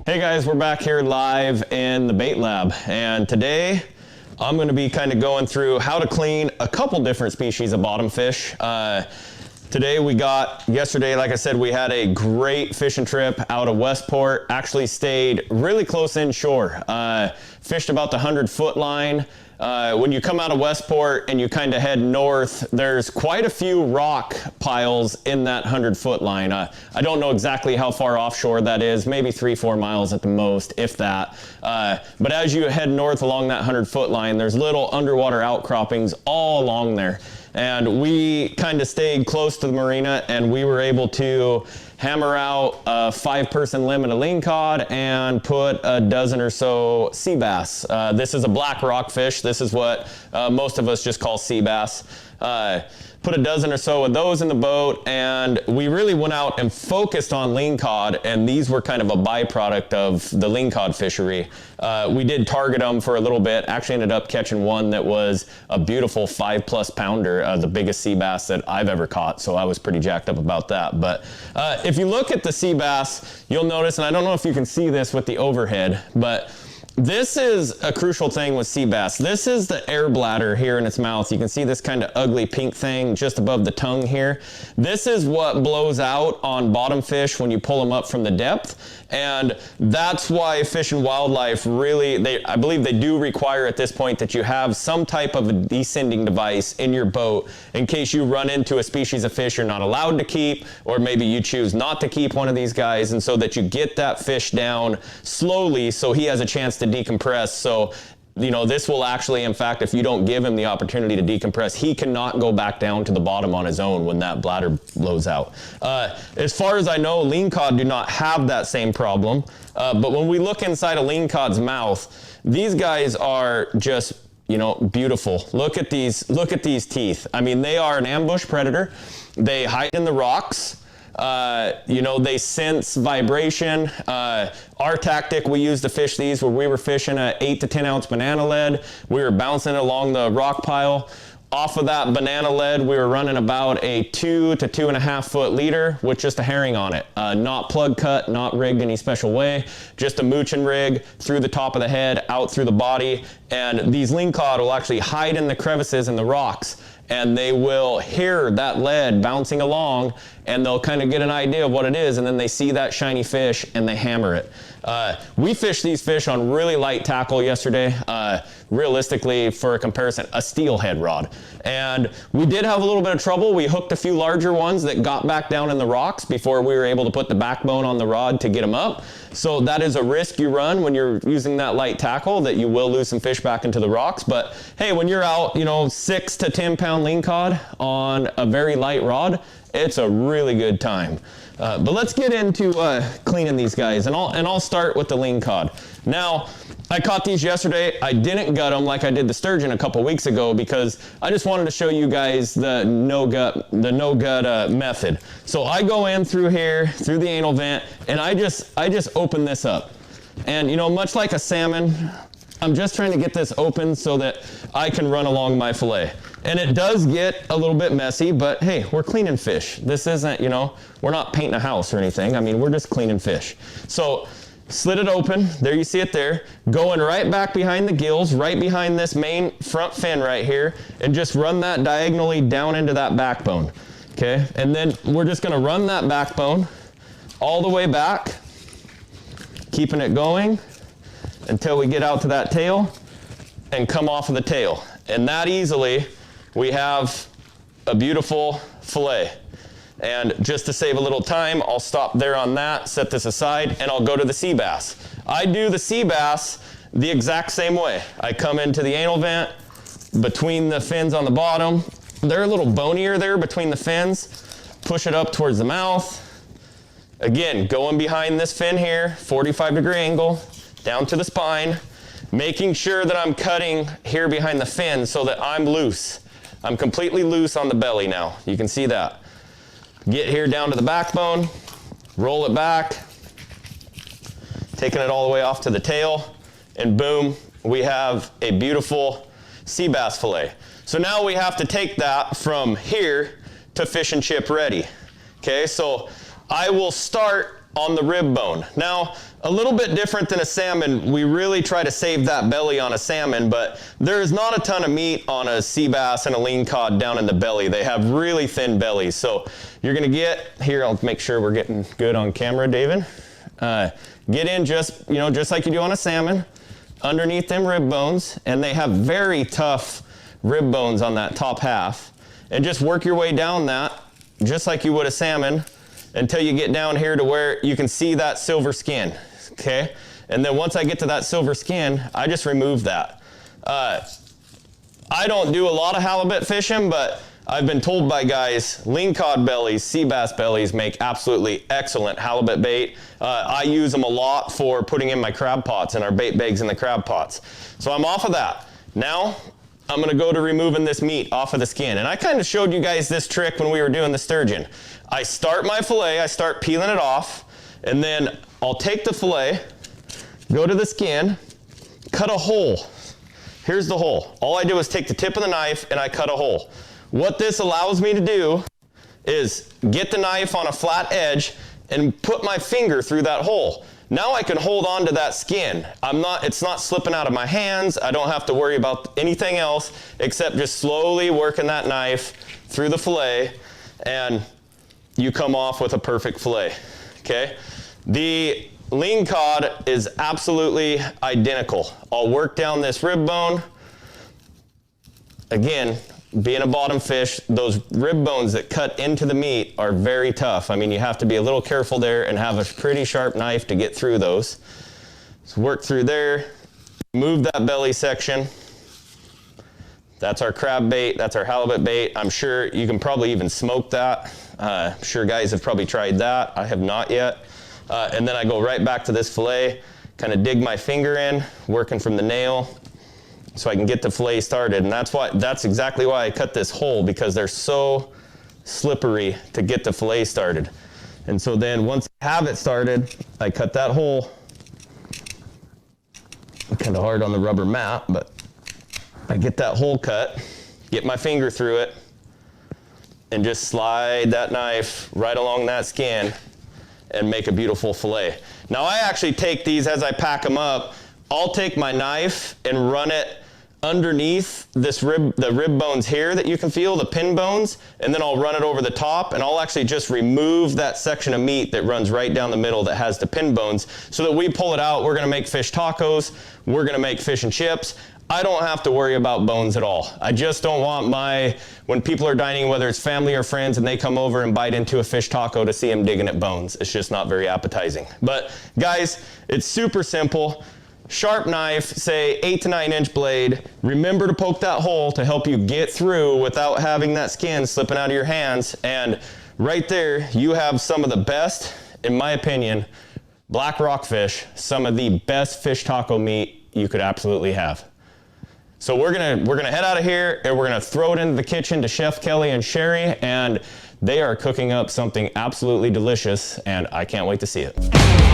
Hey guys, we're back here live in the bait lab, and today I'm going to be kind of going through how to clean a couple different species of bottom fish. Today yesterday, like I said, we had a great fishing trip out of Westport. Actually stayed really close inshore. Fished about the 100-foot line. When you come out of Westport and you kind of head north, there's quite a few rock piles in that 100-foot line. I don't know exactly how far offshore that is, maybe 3-4 miles at the most, if that. But as you head north along that 100-foot line, there's little underwater outcroppings all along there. And we kind of stayed close to the marina, and we were able to hammer out a 5-person limit of lingcod and put a dozen or so sea bass. This is a black rock fish. This is what most of us just call sea bass. Put a dozen or so of those in the boat, and we really went out and focused on lingcod, and these were kind of a byproduct of the lingcod fishery. We did target them for a little bit, actually ended up catching one that was a beautiful 5+ pounder, the biggest sea bass that I've ever caught, so I was pretty jacked up about that. But if you look at the sea bass, you'll notice, and I don't know if you can see this with the overhead, but this is a crucial thing with sea bass. This is the air bladder here in its mouth. You can see this kind of ugly pink thing just above the tongue here. This is what blows out on bottom fish when you pull them up from the depth. And that's why Fish and Wildlife really, I believe they do require at this point that you have some type of a descending device in your boat in case you run into a species of fish you're not allowed to keep, or maybe you choose not to keep one of these guys, and so that you get that fish down slowly so he has a chance to decompress. So, you know, this will actually, in fact, if you don't give him the opportunity to decompress, he cannot go back down to the bottom on his own when that bladder blows out. As far as I know, lingcod do not have that same problem. But when we look inside a lingcod's mouth, these guys are just, you know, beautiful. Look at these teeth. I mean, they are an ambush predator. They hide in the rocks. You know, they sense vibration. Our tactic we used to fish these, where we were fishing an 8 to 10 ounce banana lead. We were bouncing it along the rock pile. Off of that banana lead, we were running about a 2 to 2.5 foot leader with just a herring on it. Not plug cut, not rigged any special way, just a mooching rig through the top of the head, out through the body. And these lingcod will actually hide in the crevices in the rocks, and they will hear that lead bouncing along, and they'll kind of get an idea of what it is, and then they see that shiny fish and they hammer it. We fished these fish on really light tackle yesterday. Realistically, for a comparison, a steelhead rod. And we did have a little bit of trouble. We hooked a few larger ones that got back down in the rocks before we were able to put the backbone on the rod to get them up. So that is a risk you run when you're using that light tackle, that you will lose some fish back into the rocks. But hey, when you're out, you know, 6 to 10 pound lingcod on a very light rod, it's a really good time. But let's get into cleaning these guys, and I'll start with the lingcod. Now, I caught these yesterday. I didn't gut them like I did the sturgeon a couple weeks ago, because I just wanted to show you guys the no gut method. So I go in through here, through the anal vent, and I just open this up. And you know, much like a salmon, I'm just trying to get this open so that I can run along my fillet. And it does get a little bit messy, but hey, we're cleaning fish. This isn't, you know, we're not painting a house or anything. I mean, we're just cleaning fish. So slit it open, there you see it there, going right back behind the gills, right behind this main front fin right here, and just run that diagonally down into that backbone, okay? And then we're just gonna run that backbone all the way back, keeping it going until we get out to that tail and come off of the tail. And that easily, we have a beautiful fillet. And just to save a little time, I'll stop there on that, set this aside, and I'll go to the sea bass. I do the sea bass the exact same way. I come into the anal vent, between the fins on the bottom. They're a little bonier there between the fins. Push it up towards the mouth. Again, going behind this fin here, 45-degree angle, down to the spine, making sure that I'm cutting here behind the fin so that I'm loose. I'm completely loose on the belly now. You can see that. Get here down to the backbone, roll it back, taking it all the way off to the tail, and boom, we have a beautiful sea bass fillet. So now we have to take that from here to fish and chip ready. Okay, so I will start on the rib bone. Now, a little bit different than a salmon, we really try to save that belly on a salmon, but there is not a ton of meat on a sea bass and a lingcod down in the belly. They have really thin bellies. So you're gonna get, here, I'll make sure we're getting good on camera, David. Get in just, you know, just like you do on a salmon, underneath them rib bones, and they have very tough rib bones on that top half. And just work your way down that, just like you would a salmon, until you get down here to where you can see that silver skin, okay? And then once I get to that silver skin, I just remove that. I don't do a lot of halibut fishing, but I've been told by guys, lingcod bellies, sea bass bellies make absolutely excellent halibut bait. I use them a lot for putting in my crab pots and our bait bags in the crab pots. So I'm off of that. Now, I'm gonna go to removing this meat off of the skin. And I kind of showed you guys this trick when we were doing the sturgeon. I start my fillet, I start peeling it off, and then I'll take the fillet, go to the skin, cut a hole. Here's the hole. All I do is take the tip of the knife and I cut a hole. What this allows me to do is get the knife on a flat edge and put my finger through that hole. Now I can hold on to that skin. It's not slipping out of my hands. I don't have to worry about anything else except just slowly working that knife through the fillet, and you come off with a perfect fillet, okay? The lingcod is absolutely identical. I'll work down this rib bone. Again, being a bottom fish, those rib bones that cut into the meat are very tough. I mean, you have to be a little careful there and have a pretty sharp knife to get through those. So work through there, move that belly section. That's our crab bait, that's our halibut bait. I'm sure you can probably even smoke that. I'm sure guys have probably tried that. I have not yet. And then I go right back to this fillet, kind of dig my finger in, working from the nail, so I can get the fillet started. And that's exactly why I cut this hole, because they're so slippery to get the fillet started. And so then once I have it started, I cut that hole. Kind of hard on the rubber mat, but I get that hole cut, get my finger through it, and just slide that knife right along that skin and make a beautiful fillet. Now I actually take these as I pack them up. I'll take my knife and run it underneath the rib bones here that you can feel, the pin bones, and then I'll run it over the top, and I'll actually just remove that section of meat that runs right down the middle that has the pin bones, so that we pull it out. We're gonna make fish tacos, we're gonna make fish and chips. I don't have to worry about bones at all. I just don't want when people are dining, whether it's family or friends, and they come over and bite into a fish taco, to see them digging at bones. It's just not very appetizing. But guys, it's super simple. Sharp knife, say 8 to 9 inch blade. Remember to poke that hole to help you get through without having that skin slipping out of your hands. And right there, you have some of the best, in my opinion, black rockfish, some of the best fish taco meat you could absolutely have. So we're gonna head out of here, and we're gonna throw it into the kitchen to Chef Kelly and Sherry, and they are cooking up something absolutely delicious, and I can't wait to see it.